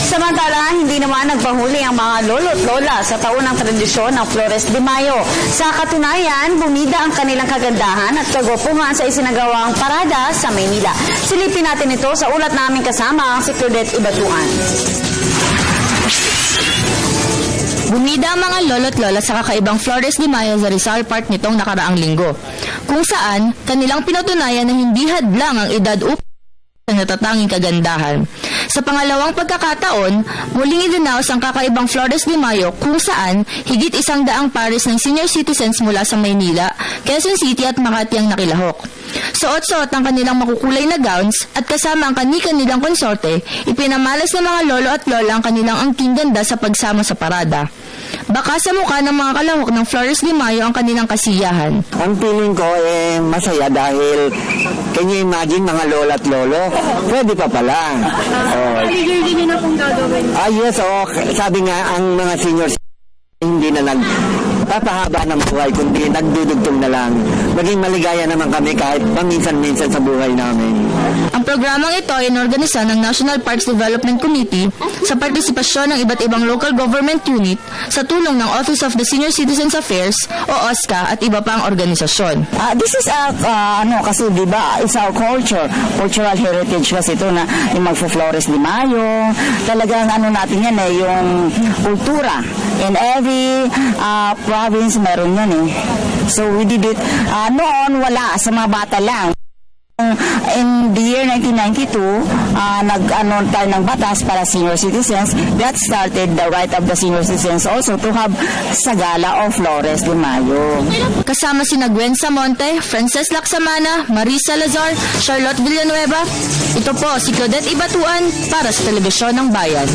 Samantala, hindi naman nagpahuli ang mga lolo't lola sa taunang tradisyon ng Flores de Mayo. Sa katunayan, bumida ang kanilang kagandahan at kagupuhan sa isinagawang parada sa Maynila. Silipin natin ito sa ulat namin kasama si Claudette Ibatuan. Bumida ang mga lolo't lola sa kakaibang Flores de Mayo sa Rizal Park nitong nakaraang linggo, kung saan kanilang pinatunayan na hindi hadlang ang edad upang sa natatanging kagandahan. Sa pangalawang pagkakataon, muling idinaos ang kakaibang Flores de Mayo kung saan higit 100 pares ng senior citizens mula sa Maynila, Quezon City at Makati ang nakilahok. Suot-suot ang kanilang makukulay na gowns at kasama ang kani-kanilang konsorte, ipinamalas ng mga lolo at lola ang kanilang angking ganda sa pagsama sa parada. Baka sa mukha ng mga kalahok ng Flores de Mayo ang kanilang kasiyahan. Ang feeling ko masaya dahil can you imagine mga lola at lolo? Pwede pa pala. Yearly nyo na pong gagawin. Yes, sabi nga ang mga seniors hindi na papahaba ng buhay kundi nagdudugtong na lang. Maging maligaya naman kami kahit paminsan-minsan sa buhay namin. Ang programang ito ay inorganisa ng National Parks Development Committee sa partisipasyon ng iba't ibang local government unit sa tulong ng Office of the Senior Citizens Affairs o OSCA at iba pang organisasyon. This is kasi di ba, it's our cultural heritage kasi ito na yung magfo-Flores de Mayo. Talagang natin yan yung kultura. In every province meron yan So we did it. Noon wala, sa mga bata lang. In the year 1992, tayo ng batas para senior citizens. That started the right of the senior citizens also to have sa gala of Flores de Mayo. Kasama sina Gwen Samonte, Frances Laksamana, Marisa Lazar, Charlotte Villanueva. Ito po si Claudette Ibatuan para sa Telebisyon ng Bayan.